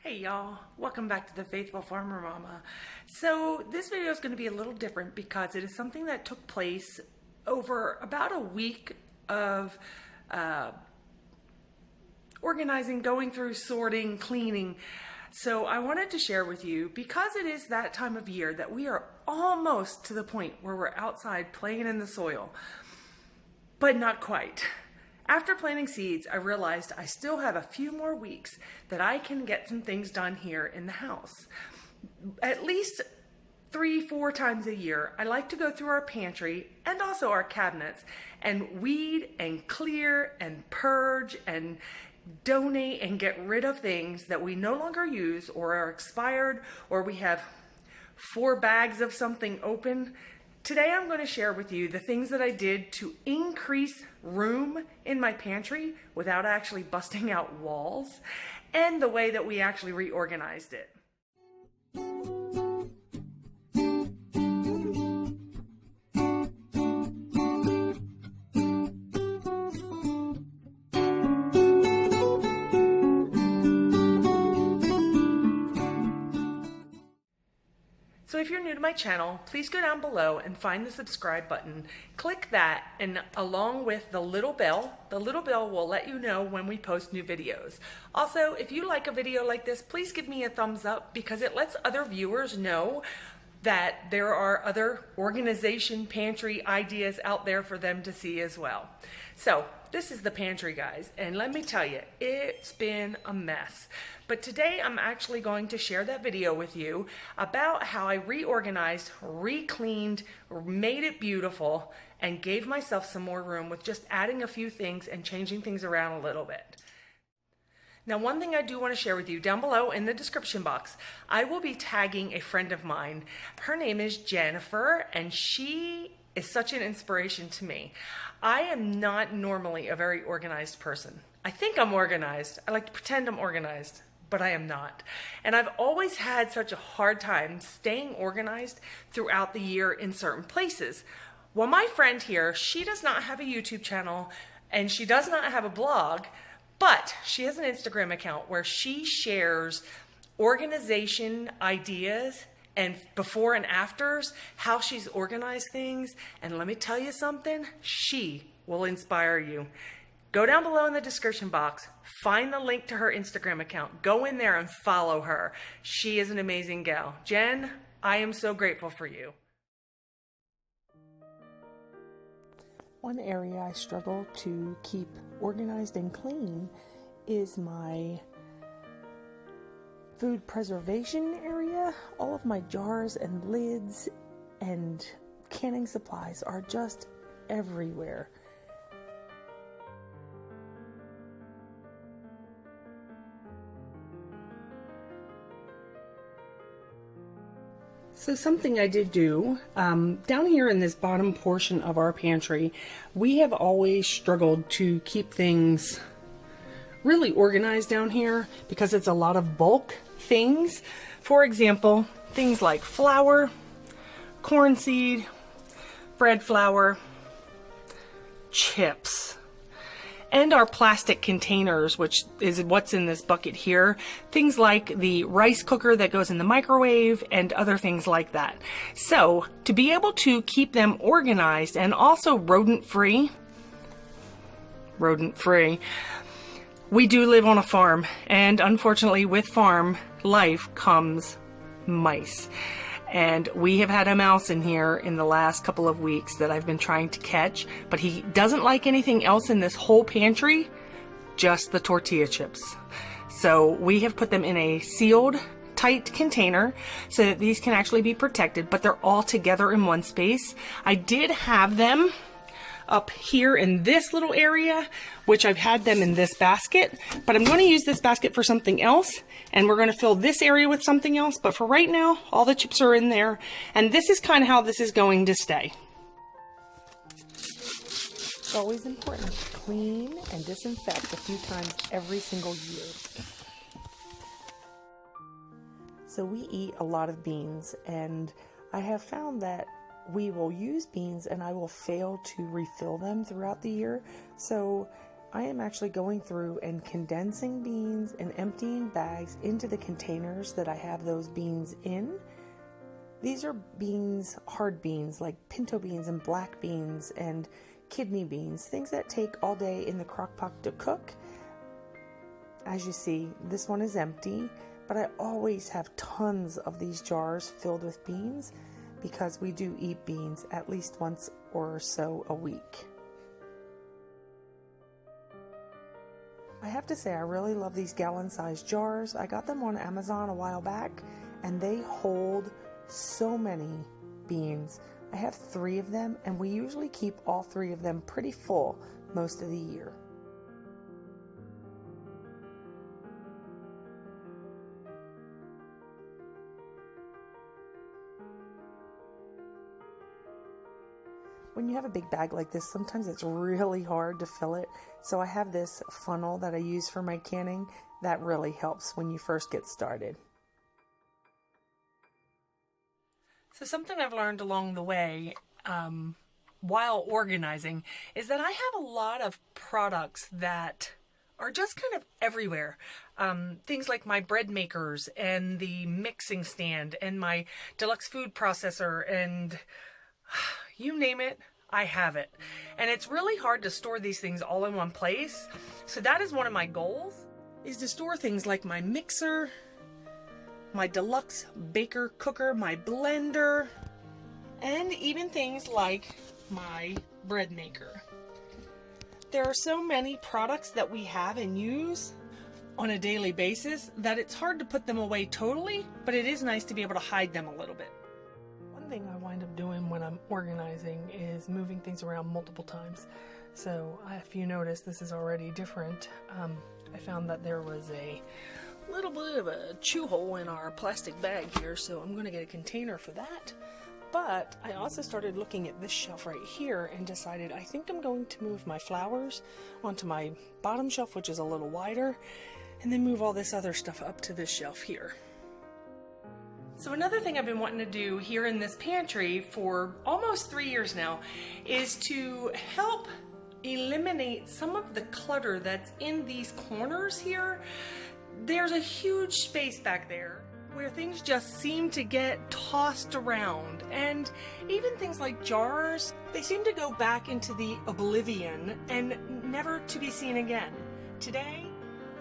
Hey y'all, welcome back to the Faithful Farmer Momma. So this video is going to be a little different because it is something that took place over about a week of organizing, going through, sorting, cleaning. So I wanted to share with you, because it is that time of year that we are almost to the point where we're outside playing in the soil, but not quite. After planting seeds, I realized I still have a few more weeks that I can get some things done here in the house. At least 3-4 times a year, I like to go through our pantry and also our cabinets and weed and clear and purge and donate and get rid of things that we no longer use or are expired, or we have 4 bags of something open. Today I'm going to share with you the things that I did to increase room in my pantry without actually busting out walls, and the way that we actually reorganized it. So if you're new to my channel, please go down below and find the subscribe button. Click that, and along with the little bell will let you know when we post new videos. Also, if you like a video like this, please give me a thumbs up because it lets other viewers know that there are other organization pantry ideas out there for them to see as well. So this is the pantry, guys, and let me tell you, it's been a mess. But today I'm actually going to share that video with you about how I reorganized, re-cleaned, made it beautiful, and gave myself some more room with just adding a few things and changing things around a little bit. Now, one thing I do want to share with you, down below in the description box, I will be tagging a friend of mine. Her name is Jennifer, and she is such an inspiration to me. I am not normally a very organized person. I think I'm organized. I like to pretend I'm organized, but I am not. And I've always had such a hard time staying organized throughout the year in certain places. Well, my friend here, she does not have a YouTube channel and she does not have a blog, but she has an Instagram account where she shares organization ideas and before and afters, how she's organized things. And let me tell you something, she will inspire you. Go down below in the description box, find the link to her Instagram account, go in there and follow her. She is an amazing gal. Jen, I am so grateful for you. One area I struggle to keep organized and clean is my food preservation area. All of my jars and lids and canning supplies are just everywhere. So something I did do, down here in this bottom portion of our pantry, we have always struggled to keep things really organized down here because it's a lot of bulk things. For example, things like flour, corn seed, bread flour, chips, and our plastic containers, which is what's in this bucket here. Things like the rice cooker that goes in the microwave and other things like that. So to be able to keep them organized and also rodent-free, we do live on a farm, and unfortunately with farm life comes mice. And we have had a mouse in here in the last couple of weeks that I've been trying to catch, but he doesn't like anything else in this whole pantry, just the tortilla chips. So we have put them in a sealed, tight container so that these can actually be protected, but they're all together in one space. I did have them up here in this little area, which I've had them in this basket, but I'm going to use this basket for something else, and we're going to fill this area with something else. But for right now, all the chips are in there, and this is kind of how this is going to stay. It's always important to clean and disinfect a few times every single year. So we eat a lot of beans, and I have found that we will use beans and I will fail to refill them throughout the year. So I am actually going through and condensing beans and emptying bags into the containers that I have those beans in. These are beans, hard beans like pinto beans and black beans and kidney beans, things that take all day in the crock pot to cook. As you see, this one is empty, but I always have tons of these jars filled with beans because we do eat beans at least once or so a week. I have to say I really love these gallon-sized jars. I got them on Amazon a while back and they hold so many beans. I have 3 of them and we usually keep all 3 of them pretty full most of the year. When you have a big bag like this, sometimes it's really hard to fill it. So I have this funnel that I use for my canning that really helps when you first get started. So something I've learned along the way while organizing is that I have a lot of products that are just kind of everywhere. Things like my bread makers and the mixing stand and my deluxe food processor and you name it, I have it. And it's really hard to store these things all in one place. So that is one of my goals, is to store things like my mixer, my deluxe baker cooker, my blender, and even things like my bread maker. There are so many products that we have and use on a daily basis that it's hard to put them away totally, but it is nice to be able to hide them a little bit. One thing I wind up doing when I'm organizing is moving things around multiple times. So if you notice, this is already different. I found that there was a little bit of a chew hole in our plastic bag here, so I'm going to get a container for that. But I also started looking at this shelf right here and decided I think I'm going to move my flowers onto my bottom shelf, which is a little wider, and then move all this other stuff up to this shelf here. So another thing I've been wanting to do here in this pantry for almost 3 years now is to help eliminate some of the clutter that's in these corners here. There's a huge space back there where things just seem to get tossed around, and even things like jars, they seem to go back into the oblivion and never to be seen again. Today,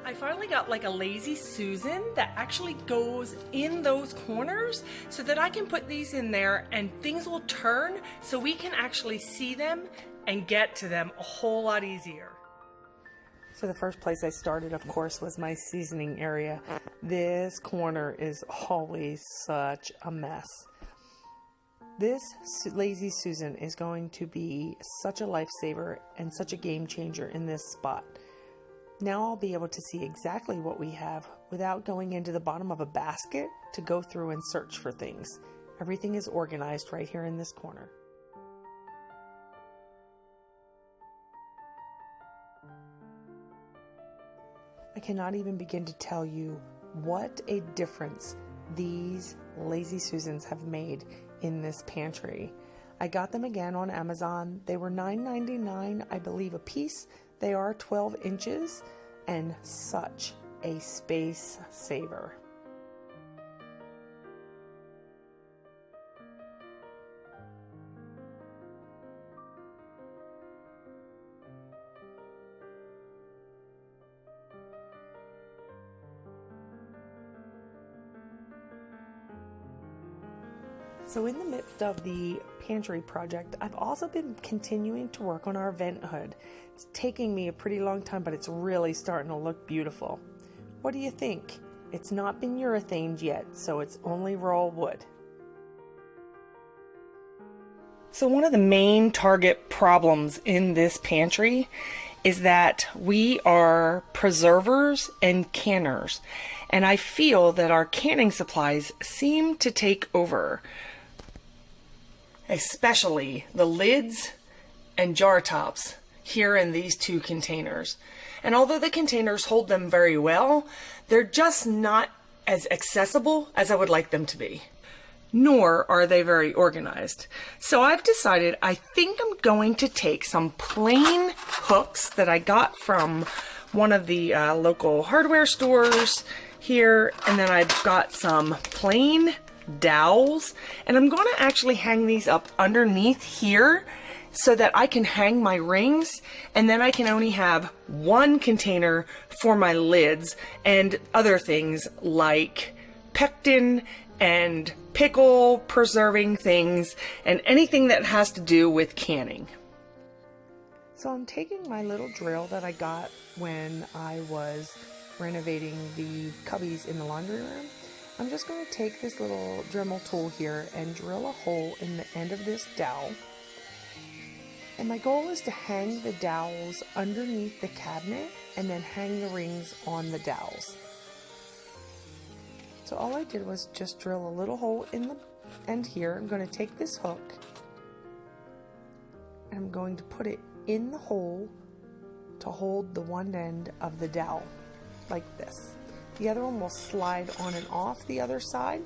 I finally got like a lazy Susan that actually goes in those corners so that I can put these in there and things will turn so we can actually see them and get to them a whole lot easier. So the first place I started, of course, was my seasoning area. This corner is always such a mess. This Lazy Susan is going to be such a lifesaver and such a game changer in this spot. Now I'll be able to see exactly what we have without going into the bottom of a basket to go through and search for things. Everything is organized right here in this corner. I cannot even begin to tell you what a difference these Lazy Susans have made in this pantry. I got them again on Amazon. They were $9.99, I believe, a piece. They are 12 inches and such a space saver. So in the midst of the pantry project, I've also been continuing to work on our vent hood. It's taking me a pretty long time, but it's really starting to look beautiful. What do you think? It's not been urethaned yet, so it's only raw wood. So one of the main target problems in this pantry is that we are preservers and canners, and I feel that our canning supplies seem to take over, especially the lids and jar tops here in these 2 containers. And although the containers hold them very well, they're just not as accessible as I would like them to be. nor are they very organized. So I've decided I think I'm going to take some plain hooks that I got from one of the local hardware stores here, and then I've got some plain dowels, and I'm going to actually hang these up underneath here so that I can hang my rings, and then I can only have one container for my lids and other things like pectin and pickle preserving things and anything that has to do with canning. So I'm taking my little drill that I got when I was renovating the cubbies in the laundry room. I'm just going to take this little Dremel tool here and drill a hole in the end of this dowel. And my goal is to hang the dowels underneath the cabinet and then hang the rings on the dowels. So all I did was just drill a little hole in the end here. I'm going to take this hook and I'm going to put it in the hole to hold the one end of the dowel, like this. The other one will slide on and off the other side.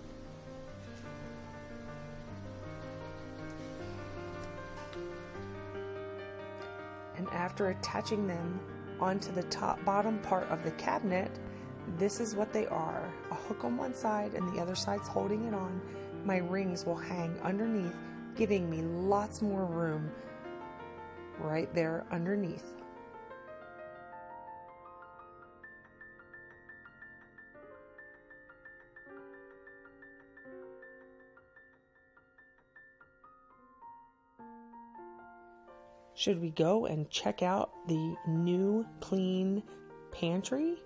And after attaching them onto the bottom part of the cabinet, this is what they are. A hook on one side and the other side's holding it on. My rings will hang underneath, giving me lots more room right there underneath. Should we go and check out the new clean pantry?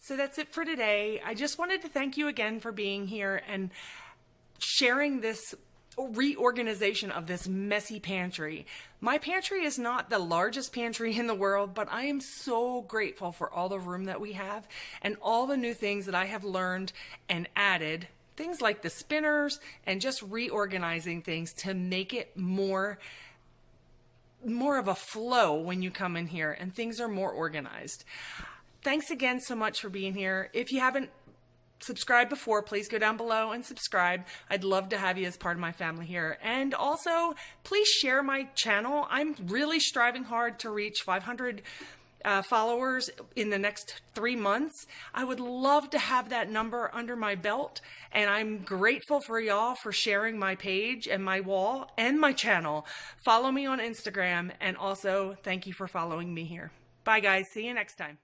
So that's it for today. I just wanted to thank you again for being here and sharing this reorganization of this messy pantry. My pantry is not the largest pantry in the world, but I am so grateful for all the room that we have and all the new things that I have learned and added, things like the spinners and just reorganizing things to make it more of a flow when you come in here and things are more organized. Thanks again so much for being here. If you haven't subscribed before, please go down below and subscribe. I'd love to have you as part of my family here. And also, please share my channel. I'm really striving hard to reach 500 followers in the next 3 months. I would love to have that number under my belt, and I'm grateful for y'all for sharing my page and my wall and my channel. Follow me on Instagram, and also thank you for following me here. Bye guys, see you next time.